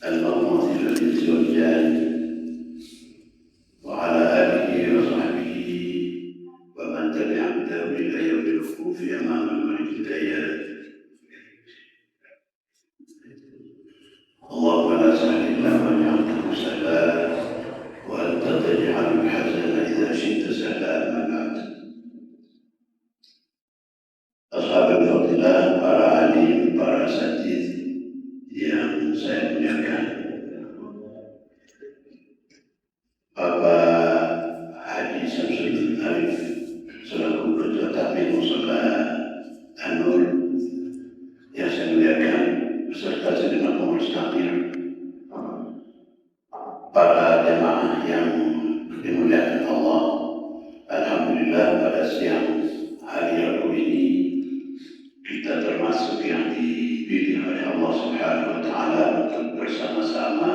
المبعوث للإنس والجان وعلى آله وصحبه ومن تبعهم إلى يوم الوقوف أمام الملك الديان. اللهم لا سهل إلا ما جعلته سهلا وأنت تجعل الحزن إذا شئت سهلا. أما بعد، أصحاب الفضيلة, para alim, para asatidz yang saya muliakan, Bapak Haji Samsudin Arif selaku Ketua Takmir Mushola An-Nur yang saya muliakan, beserta segenap pengurus takmir, para jemaah yang dimuliakan Allah. Alhamdulillah, pada siang hari Rabu ini kita termasuk yang dipilih oleh Allah Subhanahu wa Ta'ala untuk bersama-sama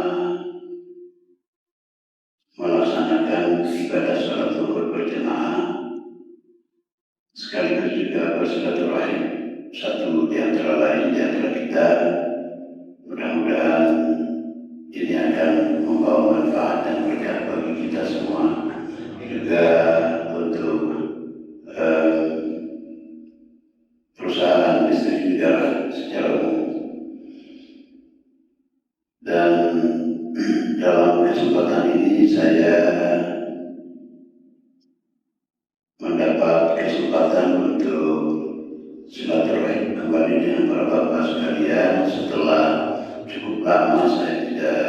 melaksanakan ibadah salat zuhur berjamaah, sekaligus juga bersilaturahim satu di antara lain di antara kita. Mudah-mudahan ini akan membawa manfaat dan berkah bagi kita semua, juga untuk perusahaan listrik negara secara umum. Dan dalam kesempatan ini saya mendapat kesempatan untuk silaturahim kembali dengan para bapak sekalian. Setelah cukup lama saya tidak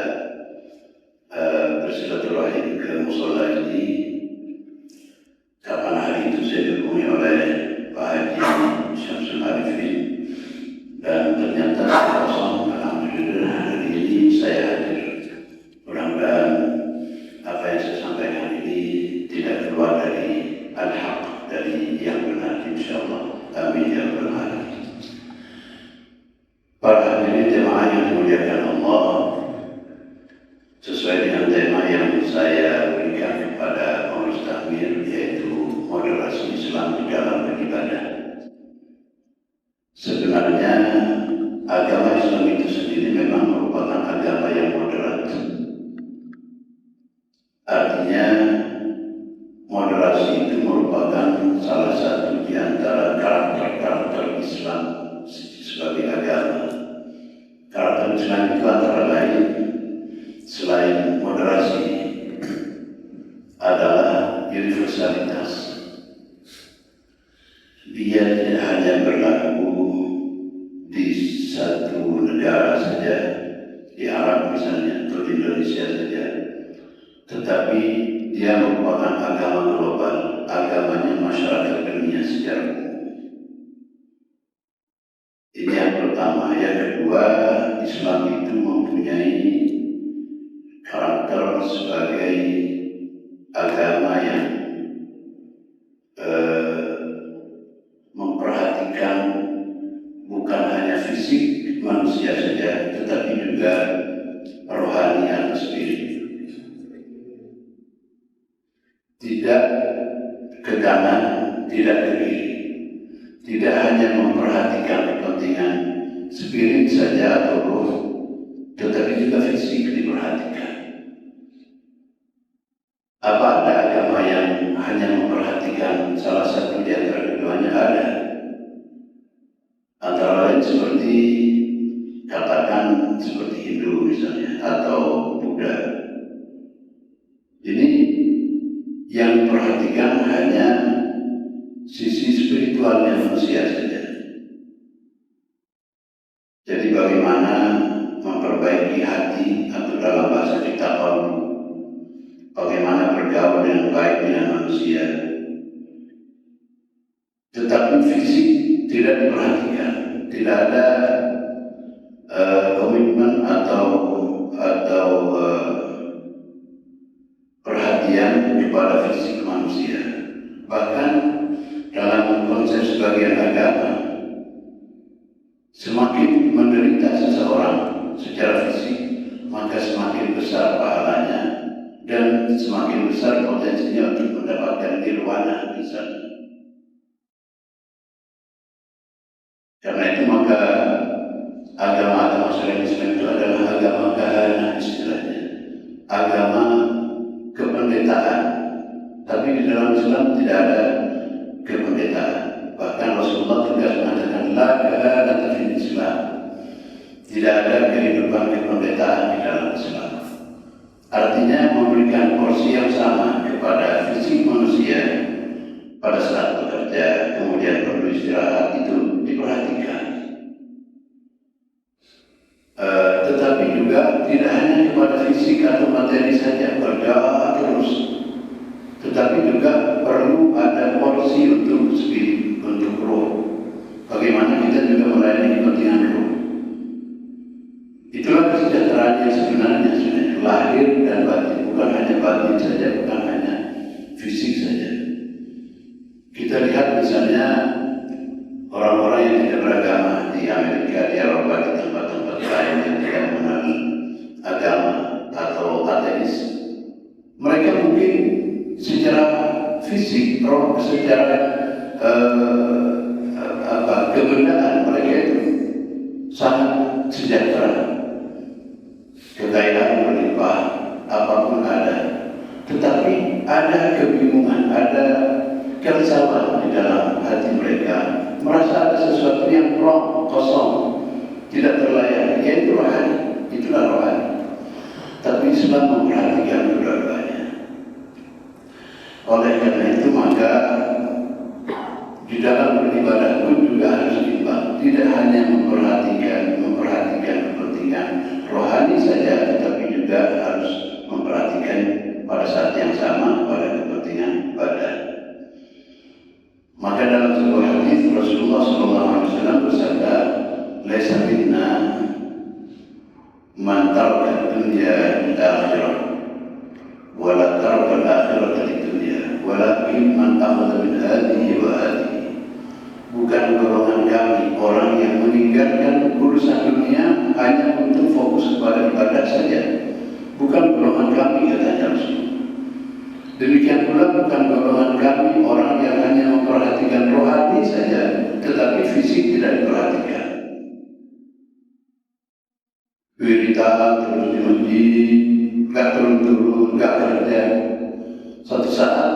bersilaturahim ke mushola ini. Kapan hari itu saya dihubungi oleh Pak Haji Syamsul Arifin, dan ternyata kosong. Alhamdulillah hari ini saya hadir. Mudah-mudahan apa yang saya sampaikan ini tidak keluar dari al-haq, dari yang benar, insyaallah. Amin ya rabbal alamin. Para hadirin jemaah yang dimuliakan Allah, sesuai dengan tema yang saya berikan kepada pengurus takmir, yaitu moderasi Islam di dalam beribadah. Sebenarnya agama Islam itu sendiri memang merupakan agama yang moderat. Artinya moderasi itu merupakan salah satu di antara karakter-karakter Islam sebagai agama. Karakter Islam itu antara lain, selain moderasi, adalah universalitas. Dia tidak hanya berlaku di satu negara saja, di Arab misalnya, atau di Indonesia saja, tetapi dia merupakan agama global, agamanya masyarakat dunia secara umum. Ini yang pertama. Yang kedua, Islam itu mempunyai karakter sebagai agama yang memperhatikan bukan hanya fisik manusia saja, tetapi juga rohani atau spirit. Tidak ke kanan, tidak ke kiri. Tidak hanya memperhatikan kepentingan spirit saja atau roh, tetapi juga fisik diperhatikan. Apa ada agama yang hanya memperhatikan salah satu di antara keduanya? Ada. Antara lain seperti, katakan seperti Hindu misalnya, atau Buddha. Jadi yang diperhatikan hanya sisi spiritualnya manusia saja. Jadi bagaimana memperbaiki hati, atau dalam bahasa kita bagaimana bergaul dengan baik dengan manusia. Tetapi fisik tidak diperhatikan, tidak ada komitmen atau perhatian kepada fisik manusia. Bahkan dalam konsep sebagian agama, semakin menderita seseorang secara fisik, maka semakin besar pahalanya dan semakin besar potensinya untuk mendapatkan nirwana misalnya. maka agama-agama selain Islam itu adalah agama kahanah istilahnya, agama kependetaan. Tapi di dalam Islam tidak ada kependetaan. Bahkan Rasulullah tegas mengatakan la kahanata fil Islam. Tidak ada kehidupan kependetaan di dalam Islam. Artinya memberikan porsi yang sama kepada fisik manusia pada saat bekerja, kemudian perlu istirahat, itu diperhatikan. Tetapi juga tidak hanya kepada fisik atau materi saja, berdoa terus. Tetapi juga perlu ada porsi untuk spirit, untuk roh. Bagaimana kita juga melayani kepentingan roh. Itulah kesejahteraan yang sebenarnya lahir dan batin, bukan hanya batin saja, bukan hanya fisik saja. Kita lihat misalnya orang-orang yang tidak beragama di Amerika, di Eropa, di tempat-tempat lain yang tidak mengenal agama atau ateis. Mereka mungkin secara fisik, roh, secara kebendaan mereka itu sangat sejahtera. Kekayaan berlimpah, apapun ada. Tetapi ada kebingungan, ada keresahan di dalam hati mereka. Merasa ada sesuatu yang kosong, tidak terlayani, yaitu rohani. Itulah rohani. Tapi Islam memperhatikan dua-duanya. Oleh karena itu maka di dalam beribadah pun juga harus seimbang. Tidak hanya memperhatikan kepentingan rohani saja, tetapi juga harus memperhatikan pada saat yang sama pada kepentingan badan. Maka dalam sebuah hadis Rasulullah SAW bersabda, "Laisa minna man taraka dunya lil akhirah, wa la taraka al akhirata lid dunya, walakin man akhadha min hadhihi wa hadhihi." Bukan golongan kami orang yang meninggalkan urusan dunia hanya untuk fokus kepada ibadah saja. Bukan golongan kami, katanya Rasul. Demikian pula bukan golongan kami orang yang hanya memperhatikan rohani saja, tetapi fisik tidak diperhatikan. Wiridan terus di masjid, gak turun-turun, gak kerja. Suatu saat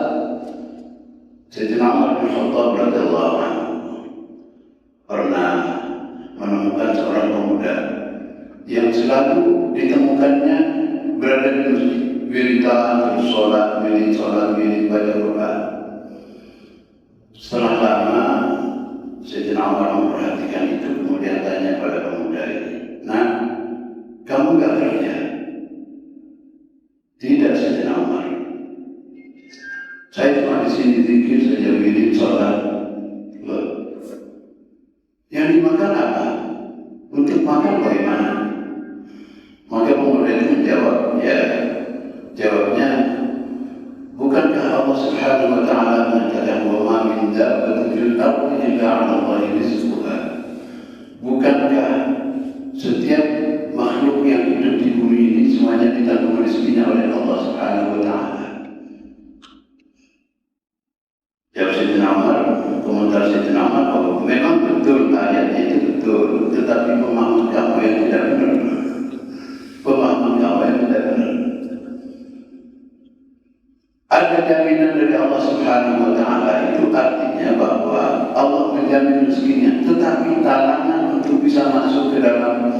Sayyidina Umar bin Khattab radhiyallahu anhu pernah menemukan seorang pemuda yang selalu ditemukannya berada di masjid, wiridan, terus sholat, wirid, baca Quran. Setelah lama Sayyidina Umar memperhatikan itu, kemudian tanya pada pemuda ini, "Nah, kamu gak kerja?" "Tidak, Sayyidina Umar. Saya cuma di sini zikir saja, wirid, sholat." "Loh, yang dimakan apa? Untuk makan bagaimana?" Maka pemuda itu menjawab, jawabnya, "Bukankah Allah Subhanahu wa Ta'ala mengatakan wa ma min dabbatin fil ardi illa 'ala Allahi rizquha?" Bukankah setiap makhluk yang hidup di bumi ini semuanya ditanggung rezekinya oleh Allah Subhanahu wa Ta'ala? Jawab Sayyidina Umar, komentar Sayyidina Umar, "Oh, memang betul ayatnya itu betul, tetapi pemahaman kamu yang tidak benar. Pemahaman kamu yang tidak benar. Ada jaminan dari Allah Subhanahu wa Ta'ala, itu artinya bahwa Allah menjamin rezekinya, tetapi talangan untuk bisa masuk ke dalam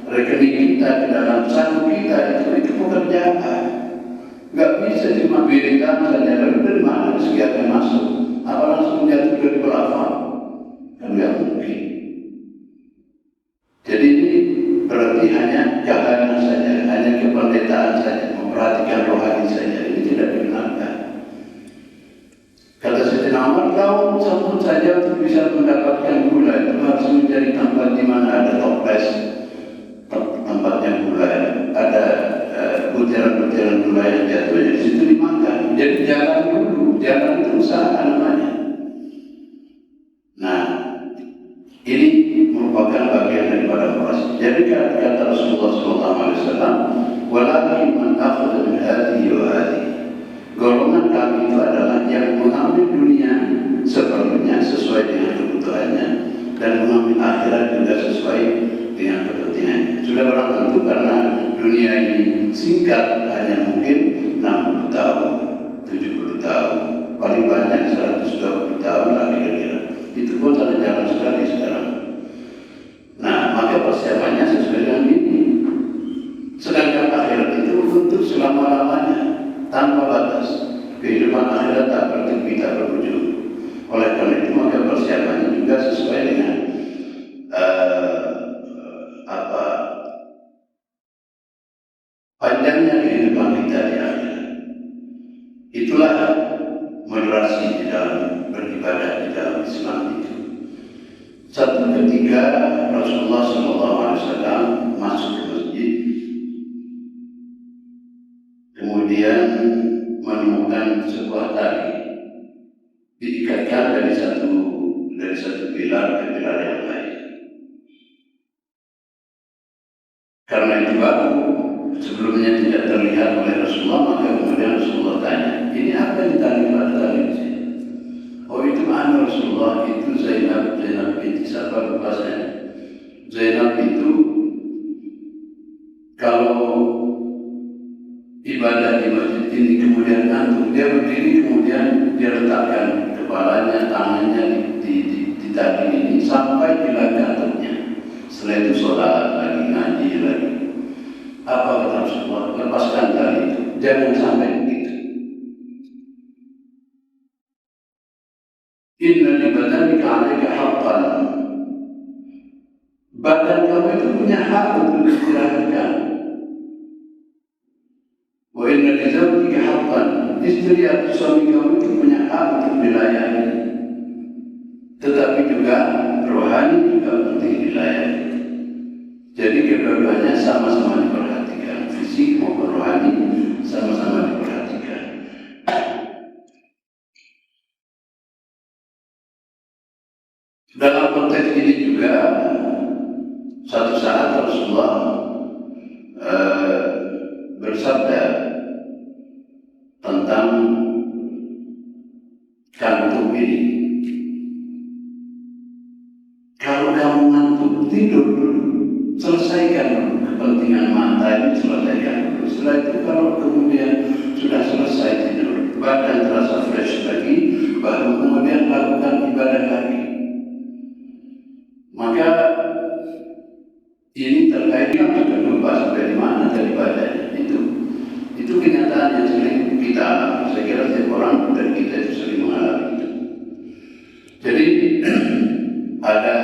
rekening kita, ke dalam saku kita, itu pekerjaan. Gak bisa cuma wiridan saja, lalu dari mana rezeki akan masuk? Apa langsung jatuh dari pelafon? Kan gak mungkin. Jadi ini berarti hanya keagamaan saja, hanya kependetaan saja, memperhatikan rohani saja. Ini tidak dibenarkan. Kata Sayyidina Umar, "Kau sambut saja untuk bisa mendapatkan gula, itu harus mencari tempat di mana ada toples, tempatnya gula, ada butiran-butiran gula yang jatuh, di situ dimakan. Jadi jalan dulu, jalan itu usaha namanya." Nah, ini merupakan bagian daripada proses. Jadi kata Rasulullah SAW, "Walakin man akhadha min hadhihi wa hadhihi." Golongan kami itu adalah yang mengambil dunia seperlunya sesuai dengan kebutuhannya dan mengambil akhirat juga sesuai singkat, hanya mungkin 60 tahun, 70 tahun, paling banyak 120 tahun lah kira-kira. Itu pun ada jalan sekali sekarang. Nah, maka persiapannya sesuai dengan ini. Sedangkan akhirat itu untuk selama-lamanya, tanpa batas. Kehidupan akhirat tak berhenti, tak berujung. Oleh karena itu maka persiapannya juga sesuai dengan panjangnya kehidupan kita di akhirat. Itulah moderasi di dalam beribadah di dalam Islam itu. Satu ketika Rasulullah SAW masuk ke masjid, kemudian menemukan sebuah tali diikatkan dari satu pilar ke pilar yang lain. Karena itu baru sebelumnya tidak terlihat oleh Rasulullah, maka kemudian Rasulullah tanya, ini apa yang tali pada tali di sini? Oh, itu mana Rasulullah? Itu Zainab binti siapa lupa saya. Zainab itu kalau ibadah di masjid ini kemudian ngantuk, dia berdiri kemudian dia letakkan kepalanya, tangannya di tali ini sampai hilang ngantuknya. Setelah itu sholat lagi, ngaji lagi. Apa kata Rasulullah? Lepaskan tali itu, jangan sampai begitu. Inna li badanika 'alaika haqqan. Badan kamu itu punya hak untuk istirahatkan. Wa inna li zawjika haqqan. Istri atau suami kamu itu punya hak untuk dilayani. Tetapi juga rohani juga penting dilayani. Jadi kedua-duanya sama-sama diperhatikan, fisik maupun rohani sama-sama diperhatikan. Dalam konteks ini juga satu saat Rasulullah bersabda tentang kantuk ini. Kalau kamu ngantuk, tidur dulu. Selesaikan dulu kepentingan mata ini, selesaikan dulu. Setelah itu kalau kemudian sudah selesai tidur, badan terasa fresh lagi, baru kemudian lakukan ibadah lagi. Maka ini terkait dengan lupa sampai di mana dari ibadahnya. Itu kenyataan yang sering kita alami. Saya kira setiap orang dari kita itu sering mengalami itu. Jadi ada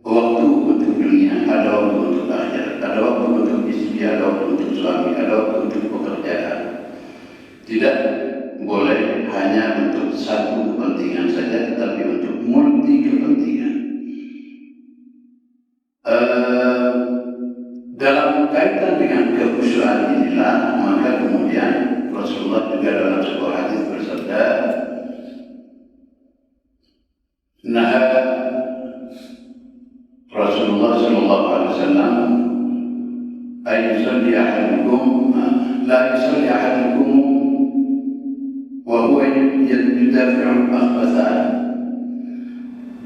waktu untuk dunia, ada waktu untuk akhirat, ada waktu untuk istri, ada waktu untuk suami, ada waktu untuk pekerjaan. Tidak boleh hanya untuk satu kepentingan saja, tetapi untuk multi kepentingan. Dalam kaitan dengan kekhusyuan inilah, maka kemudian Rasulullah juga dalam sebuah hadis bersabda, nah Rasulullah SAW ayusalli ahadukum la yusalli ahadukum wa huwa yudafi'u akhbathan.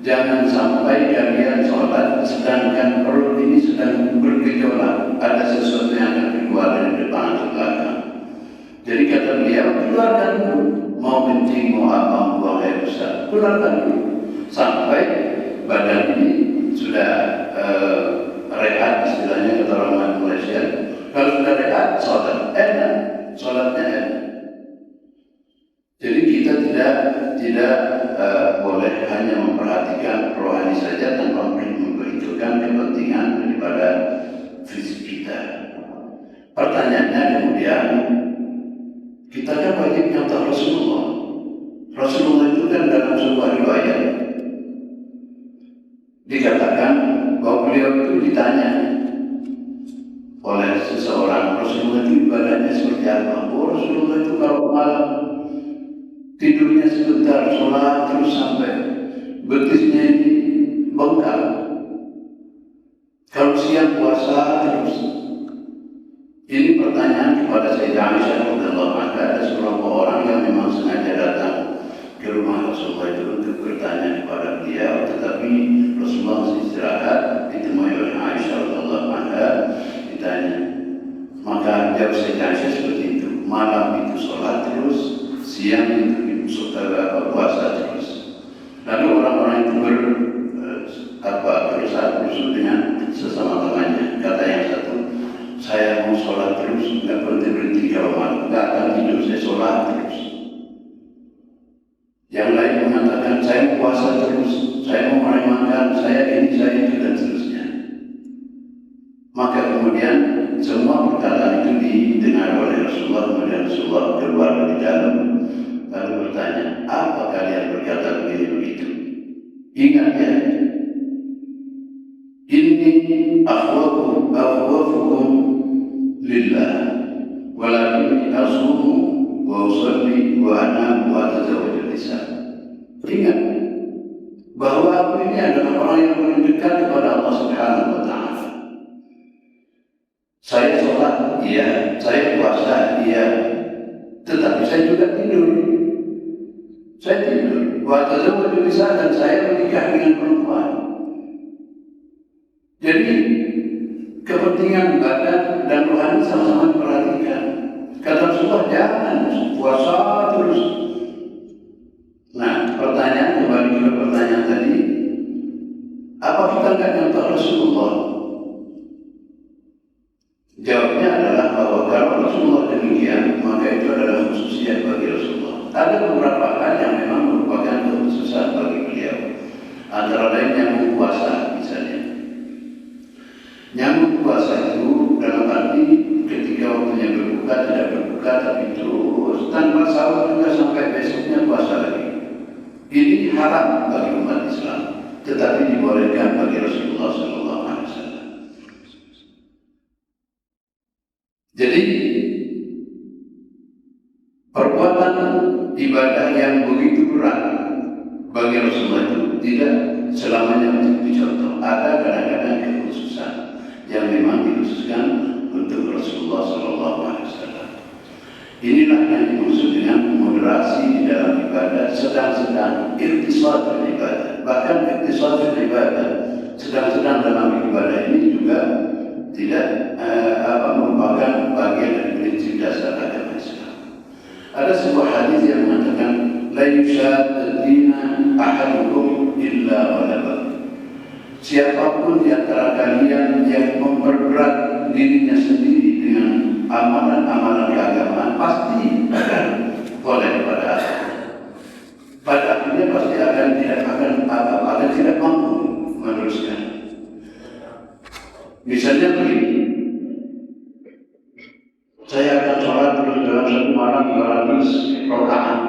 Jangan sampai kalian sholat sedangkan perut ini sedang bergejolak, ada sesuatu yang akan keluar dari depan atau belakang. Jadi kata beliau, keluarkan dulu, mau kencing, mau apa, buang air besar, keluarkan dulu sampai badan ini sudah rehat, istilahnya kata orang Malaysia. Kalau sudah rehat, sholat enak, sholatnya enak. Jadi kita tidak boleh hanya memperhatikan rohani saja tanpa memperhitungkan kepentingan daripada fisik kita. Pertanyaannya kemudian, kita kan wajib nyontoh Rasulullah. Rasulullah itu kan dalam sebuah riwayat dikatakan bahwa beliau itu ditanya oleh seseorang, Rasulullah itu ibadahnya seperti apa? Oh, Rasulullah itu kalau malam tidurnya sebentar, sholat terus sampai betisnya ini bengkak. Kalau siang puasa terus. Ini pertanyaan kepada Sayyidah Aisyah radhiyallahu anha. Ada beberapa orang yang memang sengaja datang ke rumah Rasulullah itu untuk bertanya kepada beliau, tetapi Rasulullah masih istirahat, ditemui oleh Aisyah radhiyallahu anha, ditanya, puasa terus. Lalu orang-orang itu berusaha kusuk dengan sesama temannya. Kata yang satu, saya mau sholat terus, nggak berhenti kalau malam, nggak akan tidur, saya sholat terus. Yang lain mengatakan, saya mau puasa terus, saya mau makan, saya ini, saya itu, dan seterusnya. Maka kemudian semua perkataan itu didengar oleh Rasulullah, kemudian Rasulullah keluar dari dalam, lalu bertanya, apa kalian berkata begitu? Ingat ya, inni akhwafukum lillah, walakin asumu wa usalli wa anam wa atazawwaju nisa. Ingat bahwa aku ini adalah orang yang paling dekat kepada Allah Subhanahu wa Ta'ala. Saya sholat, iya, saya puasa, iya, tetapi saya juga tidur. Saya tidur, wa atazawwaju nisa, dan saya menikah dengan perempuan. Jadi kepentingan badan dan rohani sama-sama diperhatikan. Kata Rasulullah, jangan puasa terus. Nah, pertanyaan kembali ke pertanyaan tadi, apa kita nggak nyontoh Rasulullah? Jawabnya adalah bahwa kalau Rasulullah demikian, maka itu adalah khususnya bagi Rasulullah. Ada beberapa hal yang memang merupakan kekhususan bagi beliau. Antara lain yang puasa misalnya. Nyambung puasa itu dalam arti ketika waktunya berbuka tidak berbuka, tapi terus tanpa sahur juga sampai besoknya puasa lagi. Ini haram bagi umat Islam, tetapi dibolehkan bagi Rasulullah SAW. Jadi perbuatan ibadah yang begitu berat bagi Rasulullah itu tidak selamanya untuk dicontoh. Ada kadang-kadang kekhususan yang memang dikhususkan untuk Rasulullah SAW. Inilah yang dimaksud dengan moderasi di dalam ibadah, sedang-sedang ikhtisatul ibadah. Bahkan ikhtisatul ibadah, sedang-sedang dalam ibadah ini juga tidak merupakan bagian dari prinsip dasar agama Islam. Ada sebuah hadis yang mengatakan, la yushadda dina ahadukum illa walabah. Siapapun di antara kalian yang memperberat dirinya sendiri dengan amalan-amalan keagamaan pasti akan boleh pada akhirnya pasti akan tidak mampu meneruskan. Misalnya begini, saya akan sholat terus dalam satu malam 200 rakaat.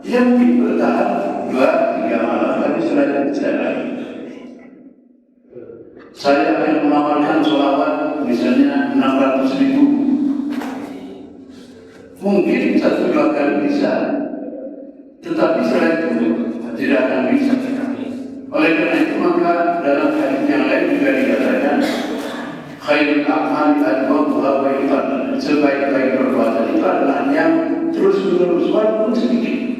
Ya mungkin bertahan 2-3 malam, tapi setelah itu tidak lagi. Saya akan mengamalkan sholawat misalnya 600.000. Mungkin 1-2 kali bisa, tetapi setelah itu tidak akan bisa. Oleh karena itu maka dalam hadis yang lain juga dikatakan, khairul a'mali adwamuha wa iqadna. Sebaik-baik perbuatan itu adalah yang terus-menerus walaupun sedikit.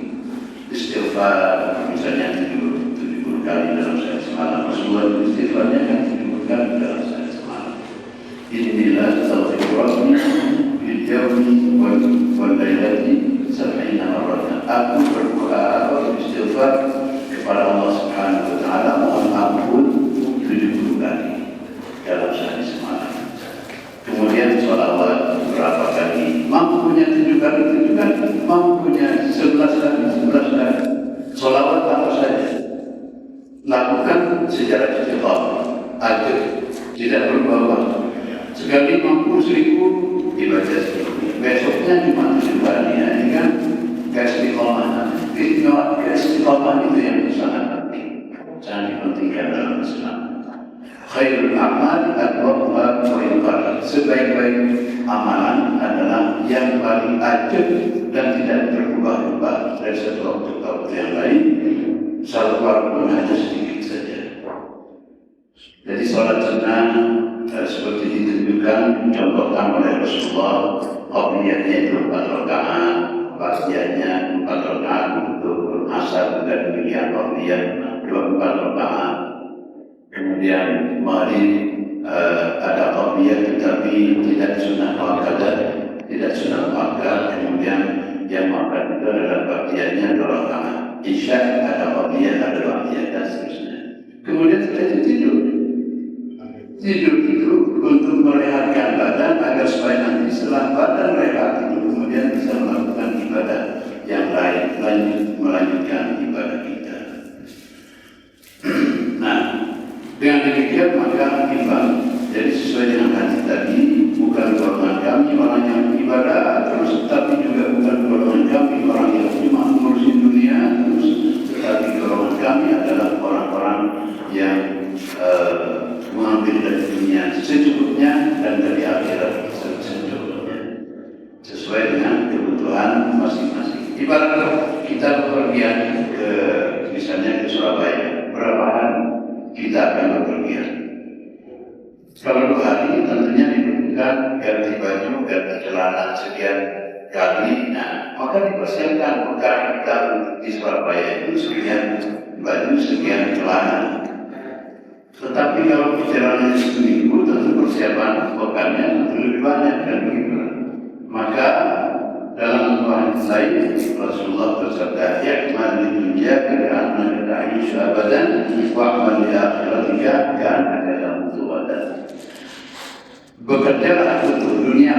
Istighfar misalnya 70 kali dalam sehari semalam. Rasulullah istighfarnya kan 70 kali dalam sehari semalam. Inilah taufiqurni bil yawmi wal lailati 70 marratan. Aku berdoa istighfar kepada Allah Subhanahu wa Ta'ala, mohon ampun 70 kali dalam sehari semalam. Kemudian sholawat berapa kali? Mampunya 7 kali, mampunya 11 kali. Sholawat apa saja lakukan secara istiqamah, aja tidak berubah. Sekali mampu 1000 dibaca 1000. Besoknya cuma 7 kali. Ini kan keistiqamahan. Keistiqamahan itu yang sangat penting, sangat dipentingkan dalam Islam. Khairul a'mal adwamuha wa iqadna. Sebaik-baik amalan adalah yang paling ajib dan tidak berubah-ubah dari satu waktu ke waktu yang lain, walaupun hanya sedikit saja. Jadi sholat sunnah seperti ditunjukkan, contohkan oleh Rasulullah, qabliyahnya itu 4 rakaat, ba'diyahnya 4 rakaat, untuk asar juga demikian, qabliyah 24 rakaat. Kemudian maghrib ada qabliyah tetapi tidak sunnah muakkad. Kemudian yang muakkad itu adalah isya, ada qabliyah, ada ba'diyah dan seterusnya. Kemudian setelah itu tidur. Tidur itu untuk merehatkan badan agar supaya nanti setelah badan rehat itu kemudian bisa melakukan ibadah yang lain, melanjutkan ibadah kita. Nah, dengan demikian maka imbang. Jadi sesuai dengan hadis tadi, bukan golongan kami orang yang beribadah terus, tapi juga bukan golongan kami orang yang cuma ngurusin dunia terus, tetapi golongan kami adalah orang-orang yang mengambil dari dunia secukupnya dan dari akhirat secukupnya, sesuai dengan kebutuhan masing-masing. Ibarat kita bepergian ke misalnya ke Surabaya, berapa hari kita akan bepergian? Kalau 2 hari tentunya dibutuhkan ganti baju, ganti celana sekian kali. Nah, maka dipersiapkan bekal kita di Surabaya itu sekian baju, sekian celana. Tetapi kalau perjalanannya seminggu, tentu persiapan bekalnya tentu lebih banyak dan begitu. Maka dalam sebuah hadis lain Rasulullah bersabda, "Ya'mal li dunya ka'annaka ta'ishu abadan, wa'mal li akhiratika ka'annaka tamutu abadan." Bekerjalah untuk dunia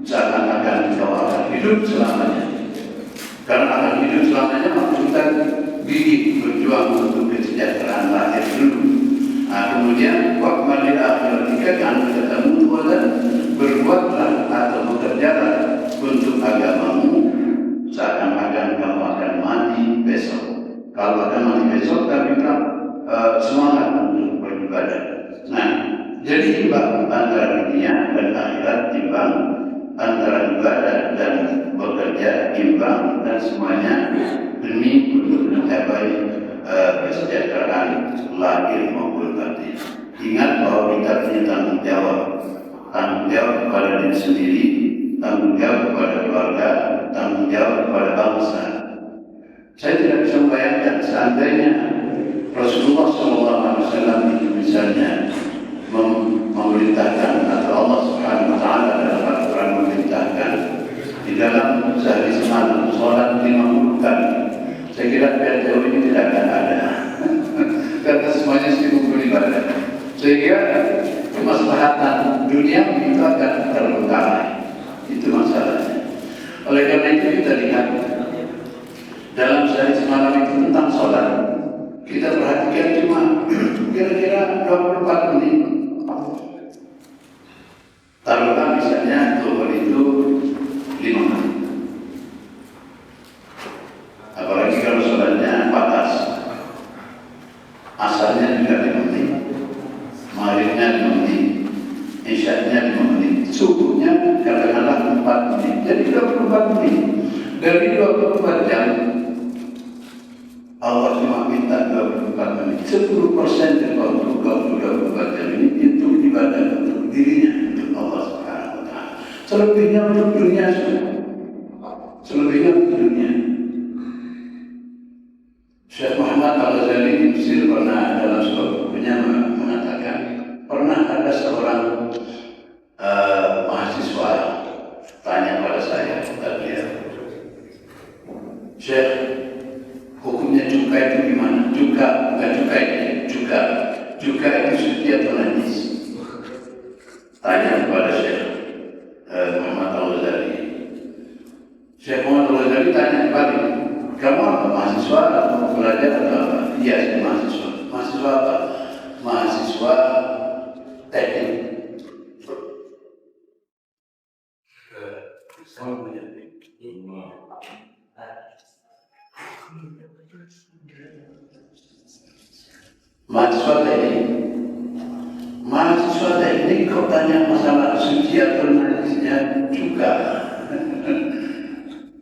seakan-akan kau akan hidup selamanya. Karena akan hidup selamanya maksudnya gigih berjuang untuk kesejahteraan lahir dulu. Nah, kemudian wa'mal li akhiratika ka'annaka tamutu abadan, berbuatlah atau bekerjalah untuk agamamu seakan-akan kamu akan mati besok. Kalau akan mati besok, tapi semangat untuk beribadah. Nah, jadi imbang antara dunia dan akhirat, imbang antara ibadah dan bekerja, imbang, dan semuanya demi untuk mencapai kesejahteraan lahir maupun batin. Ingat bahwa kita punya tanggung jawab kepada diri sendiri, tanggung jawab kepada keluarga, tanggung jawab kepada bangsa. Saya tidak bisa membayangkan seandainya Rasulullah SAW itu misalnya memerintahkan, atau Allah Subhanahu Wa Taala dalam Al-Quran memerintahkan di dalam sehari semalam sholat 50 kali. Saya kira PLTU ini tidak akan ada karena semuanya sibuk beribadah. Sehingga kemaslahatan dunia itu akan terbengkalai. Itu masalahnya. Oleh karena itu kita lihat dalam sehari semalam itu tentang sholat, kita perhatikan cuma kira-kira 24 menit. Taruhlah misalnya zuhur itu 5 menit. Apalagi kalau sholatnya patas, asarnya juga 5 menit, maghribnya 5 menit, isyaknya 5 menit, subuhnya katakanlah 4 menit. Jadi 24 menit. Dari 24 jam Allah cuma minta 24 menit. 10% dari waktu 24 jam ini itu ibadah untuk dirinya, untuk Allah Subhanahu Wa Taala. Selebihnya untuk dunia semua. Selebihnya untuk dunia. Syekh Muhammad Al-Ghazali di Mesir pernah dalam sebuah bukunya mengatakan, pernah ada seorang mahasiswa tanya pada saya, kata beliau, "Syekh, hukumnya cuka itu gimana?" Cuka, bukan cukai, cuka. Cuka itu suci atau najis? Tanya kepada Syekh Muhammad Al-Ghazali. Syekh Muhammad Al-Ghazali tanya balik, "Kamu apa, mahasiswa atau belajar atau apa?" "Iya, saya mahasiswa." "Mahasiswa apa?" "Mahasiswa teknik." Mahasiswa teknik. Mahasiswa teknik kau tanya masalah suci atau najisnya juga.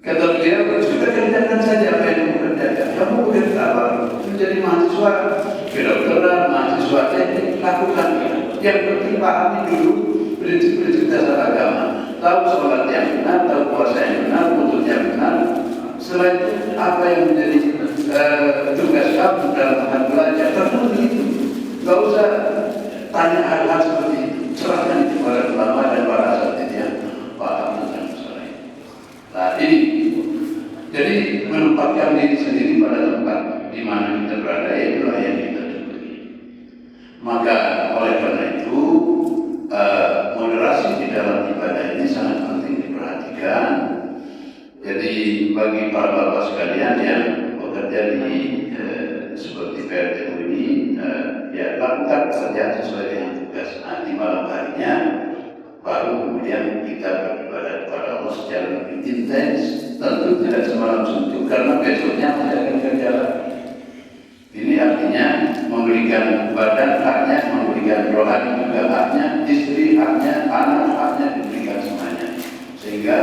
Kata beliau, sudah kerjakan saja apa yang kamu kerjakan. Kamu bekerja apa? Menjadi mahasiswa kedokteran, mahasiswa teknik, lakukan. Yang penting pahami dulu prinsip-prinsip dasar agama. Tahu sholat yang benar, tahu puasa yang benar, wudhu yang benar. Selain itu, apa yang menjadi tugas kamu dalam hal belajar, terus begitu. Gak usah tanya hal-hal seperti itu. Serahkan itu kepada ulama dan para asatidz yang paham tentang masalah ini. Nah ini, Jadi menempatkan diri sendiri pada tempat di mana kita berada, itulah yang kita syukuri. Maka oleh karena itu moderasi di dalam ibadah ini sangat penting diperhatikan. Jadi bagi para bapak sekalian yang bekerja di seperti PRTU ini, ya lakukan pekerjaan sesuai dengan tugas. Nanti malam harinya baru kemudian kita beribadah kepada Allah secara lebih intens. Tentu tidak semalam suntuk karena besoknya masih akan kerja lagi. Ini artinya memberikan badan haknya, memberikan rohani juga haknya, istri haknya, anak haknya, diberikan semuanya. Sehingga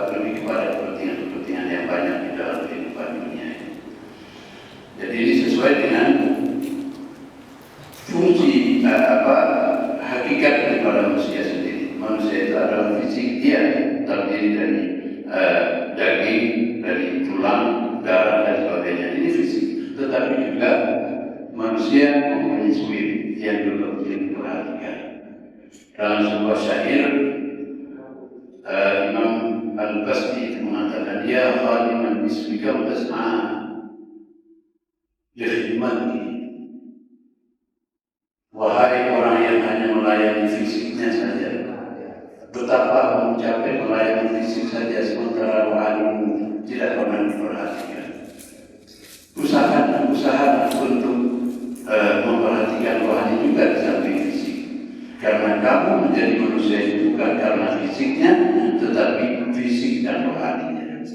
lebih kepada kepentingan-kepentingan yang banyak di dalam kehidupan dunia ini. Jadi ini sesuai dengan fungsi hakikat daripada manusia sendiri. Manusia itu adalah fisik, dia terdiri dari daging, dari tulang, darah dan sebagainya. Ini fisik. Tetapi juga manusia mempunyai spirit yang juga perlu diperhatikan. Dalam sebuah syair, Imam Al-Basti itu mengatakan, ya khadiman bismika wa tasma'a lihimati. Wahai orang yang hanya melayani fisiknya saja, betapa mencapai melayani fisik saja sementara rohanimu tidak pernah diperhatikan. Usahakan untuk memperhatikan rohani juga di samping fisik. Karena kamu menjadi manusia itu bukan karena fisiknya, tetapi fisik dan rohaninya.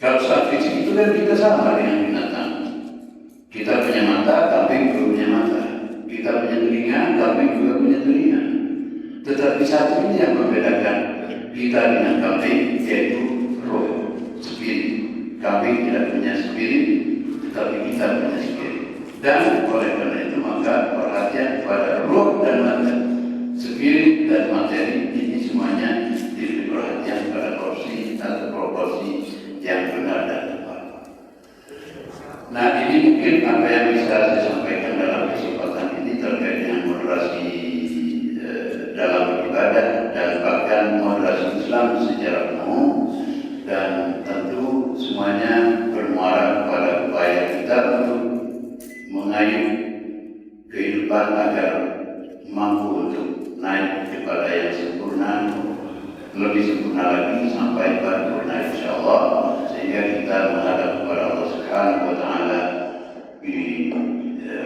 Kalau saat fisik itu kan kita sama dengan binatang. Kita punya mata, kambing juga punya mata. Kita punya telinga, kambing juga punya telinga. Tetapi satu ini yang membedakan kita dengan kambing, yaitu roh, spirit. Kambing tidak punya spirit, tetapi kita punya spirit. Dan oleh karena itu maka perhatian kepada roh dan materi, spirit dan materi ini semuanya diberi perhatian pada porsi atau proporsi yang benar dan tepat. Nah, ini mungkin apa yang bisa saya sampaikan dalam kesempatan ini terkait dengan moderasi dalam beribadah dan bahkan moderasi Islam secara umum, dan tentu semuanya bermuara kepada upaya kita untuk mengayuh kehidupan agar mampu untuk naik kepada yang sempurna, lebih sempurna lagi sampai paripurna insyaallah, sehingga kita menghadap kepada Allah Subhanahu wa taala bi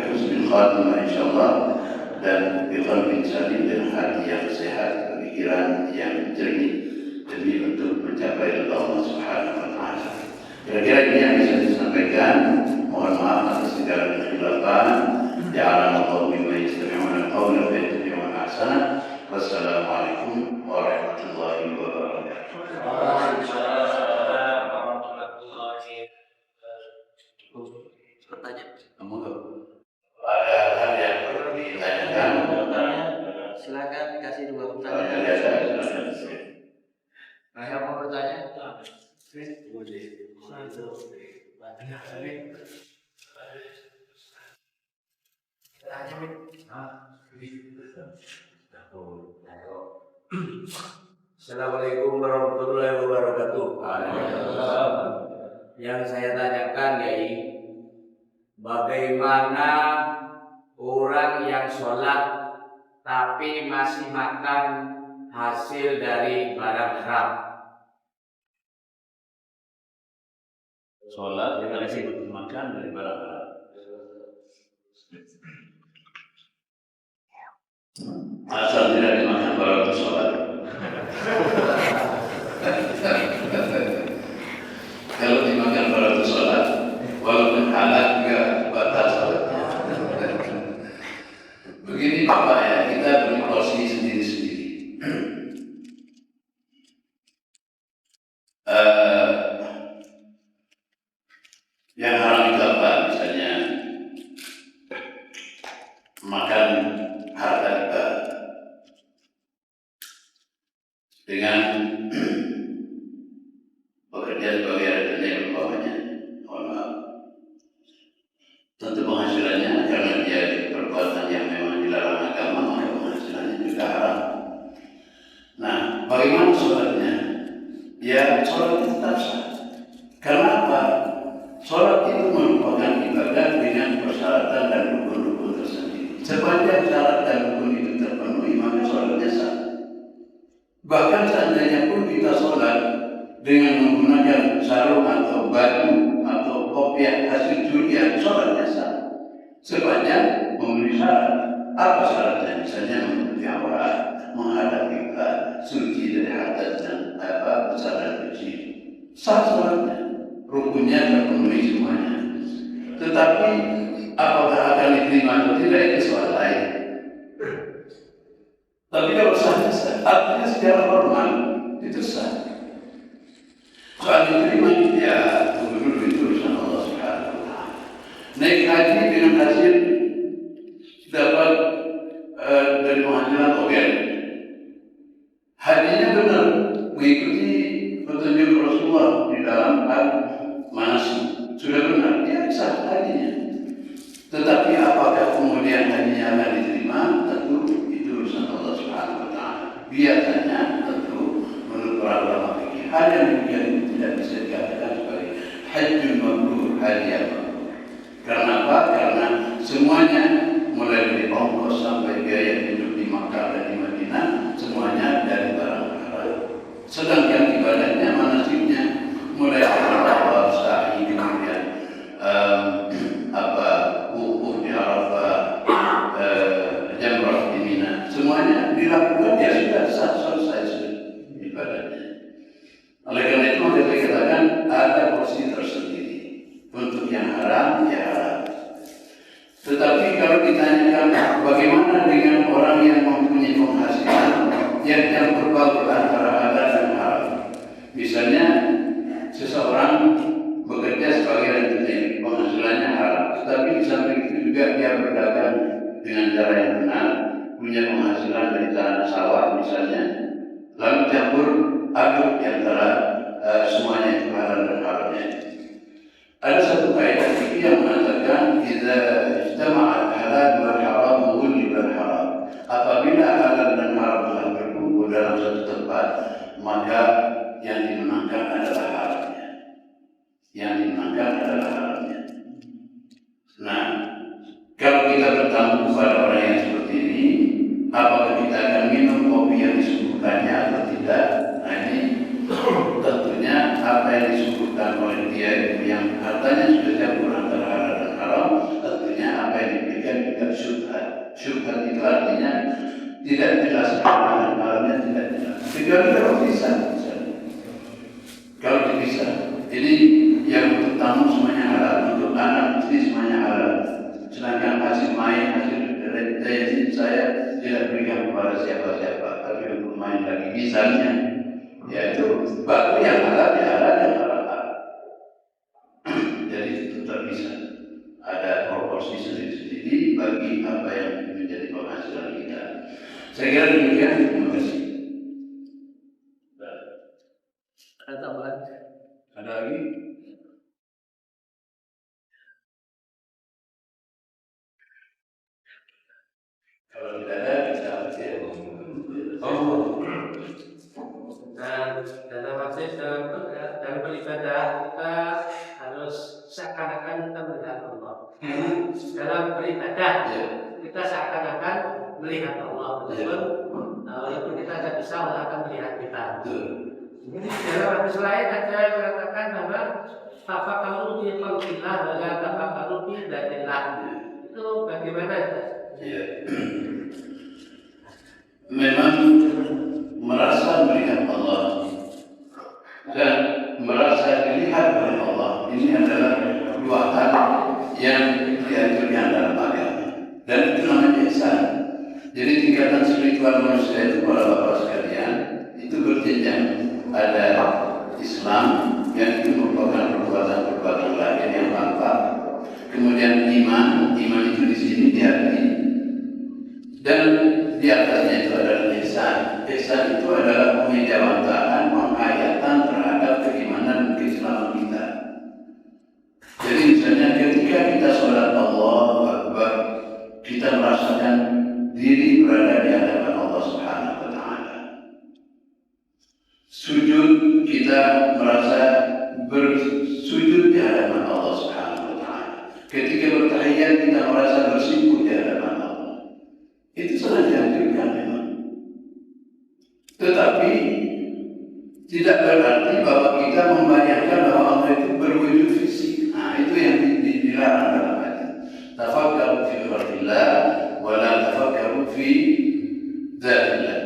husnul khatimah insyaallah, dan bi qalbin salim, dengan hati yang sehat, pikiran yang jernih, demi untuk mencapai Allah Subhanahu wa taala. Kira-kira ini yang bisa disampaikan. Mohon maaf atas segala kekhilafan. Ja'alana Allahu mimman yastami'una al-qawla wa yattabi'una ahsana. Wassalamualaikum warahmatullahi wabarakatuh. Waalaikumsalam warahmatullahi wabarakatuh. Pertanyaan. Ada hal yang perlu ditanyakan? Silakan dikasih 2 pertanyaan. Yang mau bertanya? Assalamualaikum warahmatullahi wabarakatuh. Yang saya tanyakan, Yai, bagaimana orang yang sholat tapi masih makan hasil dari barang haram? Sholat yang masih makan dari barang haram. Asal tidak dimakan barang sholat. Kalau dimakan barang sholat, walaupun halal juga batal sholatnya. Begini Bapak ya, kita beri porsi sendiri-sendiri. Yang haram itu apa? Misalnya makan harta riba dengan bekerja sebagai rentenir umpamanya. Mohon maaf. Tentu penghasilannya karena dia perbuatan yang memang dilarang agama, maka penghasilannya juga haram. Nah, bagaimana sholatnya? Dia sholat tetap sah. Karena apa? Sholat itu merupakan ibadah dengan persyaratan dan rukun-rukun tersendiri. Sepanjang syarat dan rukun itu terpenuhi, maka sholatnya sah. Bahkan seandainya pun kita sholat dengan menggunakan sarung atau baju atau kopiah hasil curian, sholatnya sah. Sepanjang memenuhi syarat. Apa syaratnya? Misalnya menutupi aurat, menghadap kiblat, suci dari hadas dan besar dan kecil. Sah sholatnya. Rukunnya terpenuhi semuanya. Tetapi apakah akan diterima atau tidak itu soal lain. Tapi kalau sah, artinya secara formal itu sah. Soal diterima ya tunggu dulu, itu urusan Allah Subhanahu wa Ta'ala. Naik haji dengan hasil dapat dari penghasilan organ. Hajinya benar mengikuti petunjuk Rasulullah di dalam manasik, sudah benar, dia sah hajinya. Tetapi apakah kemudian hajinya akan diterima? Tentu itu urusan Allah Subhanahu wa Ta'ala. Biasanya tentu menurut para ulama fikih, hal yang demikian itu tidak bisa dikatakan sebagai hajjul mabrur, haji yang mabrur. Karena apa? Karena semuanya mulai dari ongkos sampai biaya hidup di Makkah dan di Madinah, semuanya dari barang haram. Sedangkan ibadahnya, manasiknya mulai dari tawaf, sa'i, kemudian wukuf di Arafah, jamrah di Mina, semuanya dilakukan ya sudah selesai ibadahnya. Oleh karena itu maka dikatakan ada porsi tersendiri untuk yang haram, ya haram. Tetapi kalau ditanyakan bagaimana dengan orang yang mempunyai penghasilan yang campur baur antara halal dan haram, misalnya seseorang bekerja sebagai penghasilannya haram, tetapi di samping itu juga dia berdagang dengan cara yang benar, punya penghasilan dari tanah sawah misalnya, lalu campur aduk antara semuanya itu halal dan haramnya. Ada satu kaidah fikih yang mengatakan idza ijtama'a al-halal wal haram wujida al-haram. Apabila halal dan haram telah berkumpul dalam satu tempat, maka yang dimenangkan adalah haramnya. Yang dimenangkan adalah haramnya. Nah, kalau kita bertamu kepada orang yang seperti ini, apakah kita akan minum kopi yang disuguhkannya atau tidak? Nah, ini tentunya apa yang disebutkan oleh dia itu yang hartanya sudah campur antara halal dan haram, tentunya apa yang diberikan juga syubhat. Syubhat itu artinya tidak jelas halal dan haramnya tidak jelas. Kecuali kalau bisa. Kalau bisa, jadi yang untuk tamu semuanya halal, untuk anak istri semuanya halal. Sedangkan hasil main, hasil dari saya tidak berikan kepada siapa-siapa, tapi untuk main lagi misalnya. Yaitu batu yang halal, yang halal. Jadi tetap bisa ada proporsi sendiri-sendiri bagi apa yang menjadi penghasilan kita. Saya kira demikian. Terima kasih. Ada tambahan? Ada lagi? Kalau tidak ada, kita Dan dalam arti dalam beribadah kita harus seakan-akan kita melihat Allah. Dalam beribadah kita seakan-akan melihat Allah, walaupun kita tidak bisa Allah akan melihat kita. Jadi dalam hadis lain ada yang mengatakan bahwa tafakkaru fi khalqillah wa la tafakkaru fi dzatillah. Itu bagaimana? Ya. Memang merasa melihat Allah dan merasa dilihat oleh Allah ini adalah dua hal yang diaturkan dalam agama, dan itu namanya ihsan. Jadi tingkatan spiritual manusia itu para bapak sekalian itu berjenjang. Ada Islam yang itu merupakan perbuatan-perbuatan lahir yang tampak, kemudian iman itu di sini di hati, dan di atasnya itu adalah ihsan. Ihsan itu adalah penghijauan, penghayatan terhadap keimanan dan keislaman kita. Jadi misalnya ketika kita sholat Allahu Akbar, kita merasakan diri berada di hadapan Allah Subhanahu wa Ta'ala. Sujud kita merasa Ketika bertahiyat kita merasa bersikup di hadapan Allah. Itu sangat dianjurkan memang. Tetapi tidak berarti bahwa kita membayangkan bahwa Allah itu berwujud fisik. Nah, itu yang dilarang dalam hadis. Tafakkaru fi khalqillah wa la tafakkaru fi dzatillah.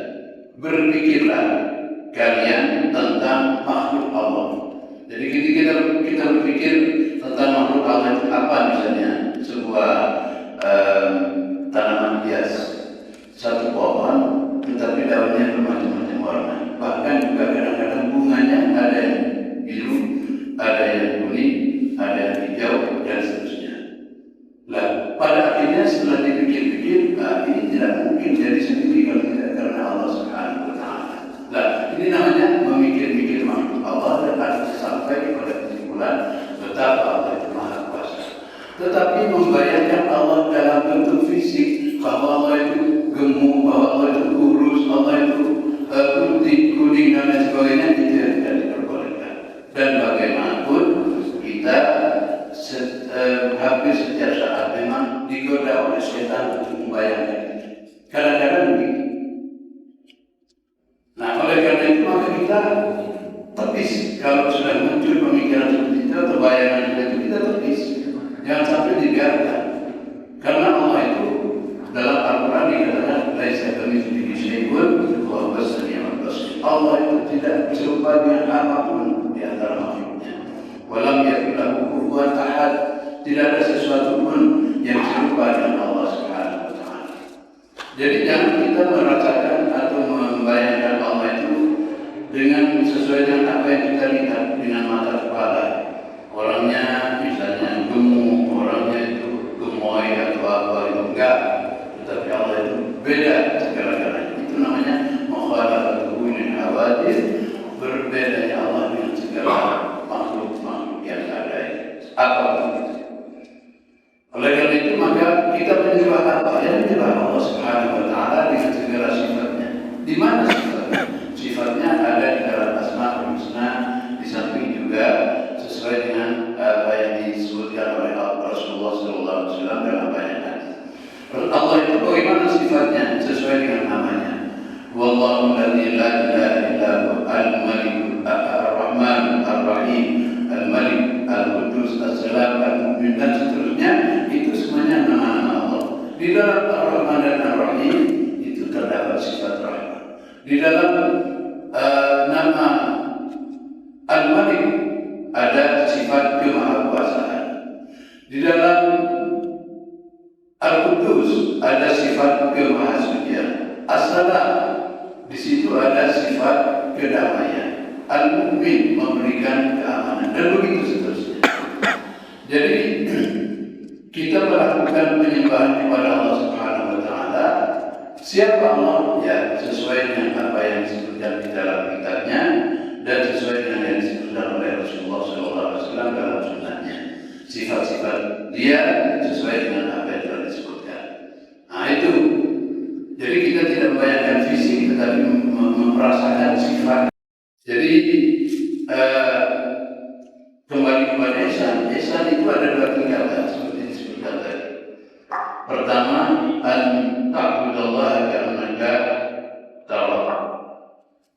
Berpikirlah kalian tentang makhluk Allah. Jadi ketika kita berpikir tentang makhluk Allah itu apa, misalnya sebuah tanaman hias, satu pohon tetapi daunnya bermacam-macam warna, bahkan juga kadang-kadang bunganya ada yang biru, ada yang kuning, ada yang hijau, dan seterusnya. Lah, pada akhirnya setelah dipikir-pikir, ini tidak mungkin jadi sendiri kalau tidak karena Allah Subhanahu wa Ta'ala. Lah, ini namanya memikir-mikir makhluk Allah dan harus sampai kepada kesimpulan betapa Allah itu Maha Kuasa. Tetapi membayangkan Allah dalam bentuk fisik, bahwa Allah itu gemuk, bahwa Allah itu kurus, Allah itu putih, kuning, dan lain sebagainya, itu yang tidak diperbolehkan. Dan bagaimanapun kita hampir setiap saat memang digoda oleh setan untuk membayangkan itu. Kadang-kadang begitu. Nah, oleh karena itu maka kita tepis kalau sudah muncul pemikiran seperti itu atau bayangan seperti itu, kita tepis. Jangan sampai dibiarkan. Karena Allah itu dalam Al-Quran dikatakan laisa kamitslihi syai'un wa huwas samiul basir. Allah itu tidak serupa dengan apapun di antara makhluknya. Walam yakul lahu kufuwan ahad. Tidak ada sesuatu pun yang serupa dengan Allah Subhanahu wa Ta'ala. Jadi jangan kita merasakan atau membayangkan Allah itu dengan sesuai dengan apa yang kita lihat dengan mata kepala. Orangnya misalnya gemuk, orangnya itu gemoy atau apa itu enggak. Tetapi Allah itu beda segala-galanya. Itu namanya mukhalafatuhu lil hawadits, berbedanya Allah dengan segala makhluk-makhluk yang ada. Apapun itu. Oleh karena itu maka kita menyembah apa? Ya menyembah Allah Subhanahu wa Ta'ala dengan segala sifatnya. Di mana sifatnya? Sifatnya ada di dalam Asmaul Husna, di samping juga sesuai dengan apa yang disebutkan oleh Rasulullah SAW dalam banyak hadis. Allah itu bagaimana sifatnya sesuai dengan namanya. Wallahu alladzi la ilaha illa huwa al-Malik ar-Rahman ar-Rahim al-Malik al-Qudus as-Salam al-Mu'min, dan seterusnya. Itu semuanya nama-nama Allah. Di dalam Ar-Rahman dan Ar-Rahim itu terdapat sifat rahmat. Di dalam nama Al-Malik ada sifat kemahakuasaan. Di dalam Al-Qudus ada sifat kemahasucian. As-Salam, di situ ada sifat kedamaian. Al-Mu'min, memberikan keamanan, dan begitu seterusnya. Jadi kita melakukan penyembahan kepada Allah Subhanahu wa Ta'ala. Siapa Allah? Ya, sesuai dengan apa yang disebutkan di dalam kitabnya dan sesuai dengan yang disebutkan oleh Rasulullah SAW dalam sunnahnya. Sifat-sifat dia sesuai dengan apa yang telah disebutkan. Nah itu. Jadi kita tidak membayangkan fisik, tetapi merasakan sifat. Jadi kembali kepada ihsan. Ihsan itu ada dua tingkatan seperti disebutkan tadi. Pertama, an ta'budallaha ka'annaka tarahu.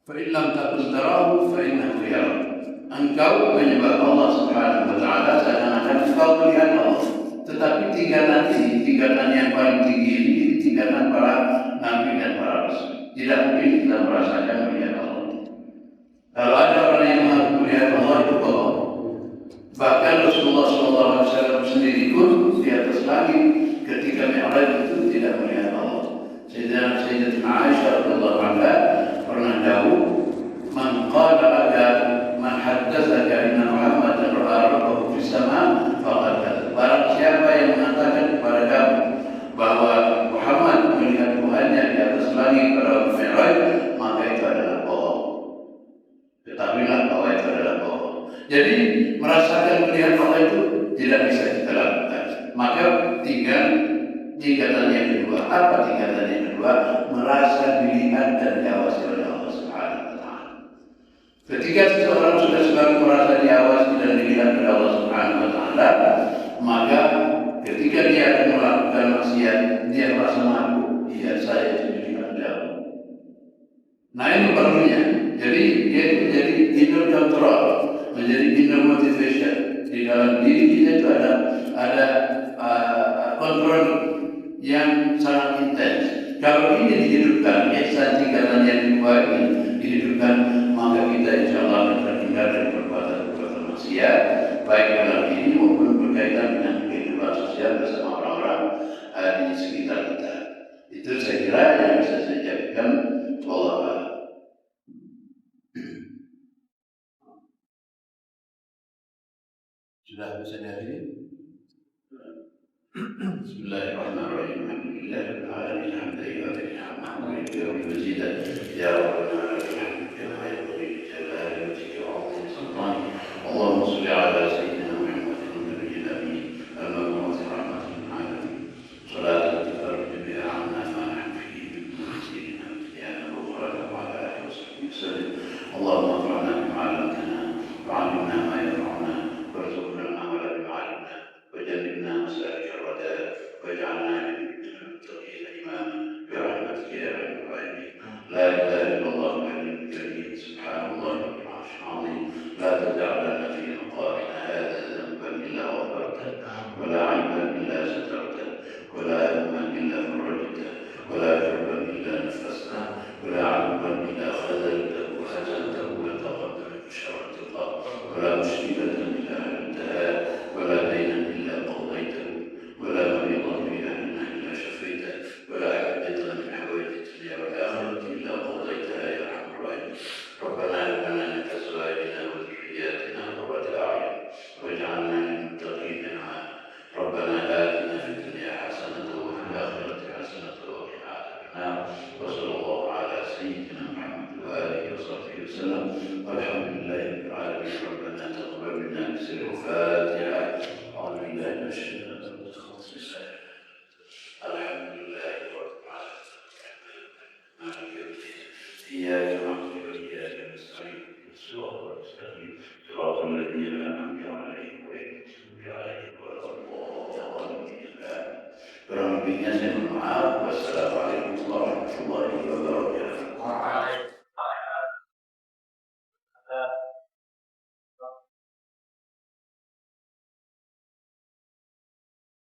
Fa in lam takun tarahu fa innahu yarak. Engkau menyembah Allah Subhanahu wa Ta'ala seakan-akan engkau melihat Allah. Tetapi tingkatan ini, tingkatan yang paling tinggi ini, tingkatan para nabi dan para rasul. Tidak mungkin kita merasakan melihat Allah. Kalau ada orang yang mengaku melihat Allah, itu bohong. Bahkan Rasulullah SAW sendiri pun di atas langit ketika Mi'raj itu tidak melihat Allah. Sayyidatina Aisyah radhiyallahu anha pernah jauh, man qala laka man haddatsaka inna Muhammadan ra'a rabbahu fis sama' faqad kadzab. Barang siapa yang mengatakan kepada kamu bahwa Muhammad melihat Tuhannya di atas langit pada Mi'raj, maka itu adalah bohong. Ketahuilah bahwa itu adalah bohong. Jadi merasakan melihat Allah itu tidak bisa kita lakukan. Maka tingkatan yang kedua. Apa tingkatan yang kedua? Merasa dilihat dan diawasi oleh Allah Subhanahu wa Ta'ala. Ketika seseorang sudah selalu merasa diawasi dan dilihat oleh Allah Subhanahu wa Ta'ala, maka Nah ini perlunya. Jadi dia itu menjadi inner control, menjadi inner motivation. Di dalam diri kita itu ada kontrol yang sangat intens. Kalau ini dihidupkan, ihsan tingkatan yang kedua ini dihidupkan, maka kita insya Allah akan terhindar dari perbuatan-perbuatan maksiat, baik dalam diri maupun berkaitan dengan kehidupan sosial bersama orang-orang di sekitar kita. Itu saya kira yang bisa saya jawabkan. Wallah. Sudah bisa dihadiri? Bismillahirrahmanirrahim. Alhamdulillahirabbil alamin. Hamdan mazidan ya rabbana lakal hamdu kama yanbaghi li jalali wajhika wa 'azimi sultanik. Allahumma shalli ala sayyidina Muhammadin nabiyil amin al-mab'uth rahmatan lil alamin. Salatan tufarriju biha 'anna ma nahnu fihi min musibina ya rabbana wa ala alihi wa sahbihi wasallam. Allahumma anfa'na bima 'allamtana wa 'allimna ma yanfa'una warzuqna al-'amala bima 'allamna وجنبنا مسالك الردى واجعلنا من المتقين إماما برحمتك يا أرحم الراحمين. لا إله إلا الله الحليم الكريم سبحان الله رب العرش العظيم. لا تدع لنا في مقامنا هذا ذنبا إلا غفرته ولا عيبا إلا سترته ولا هما إلا فرجته ولا كربا إلا نفسته ولا عدوا إلا خذلته وحزنته وتقبل بشر التقى ولا مشكلة إلا علمتها ولا دينا إلا قضيته ولا مريضا في أهلنا إلا شفيته ولا حاجة من حوائج الدنيا والآخرة إلا قضيتها يا أرحم الراحمين. ربنا هب لنا من أزواجنا وذرياتنا قرة أعين واجعلنا للمتقين إماما. ربنا آتنا في الدنيا حسنة وفي الآخرة حسنة وقنا عذاب النار. وصلى الله على سيدنا محمد وآله وصحبه وسلم والحمد لله رب العالمين. ربنا تقبل منا بسر الفاتحة. أعوذ بالله من الشيطان الرجيم. الحمد لله رب العالمين. مالك يوم الدين. إياك نعبد وإياك نستعين. الصراط المستقيم صراط الذين أنعمت عليهم غير المغضوب عليهم ولا الضالين. Kurang lebihnya saya mohon maaf. Wassalamualaikum warahmatullahi wabarakatuh.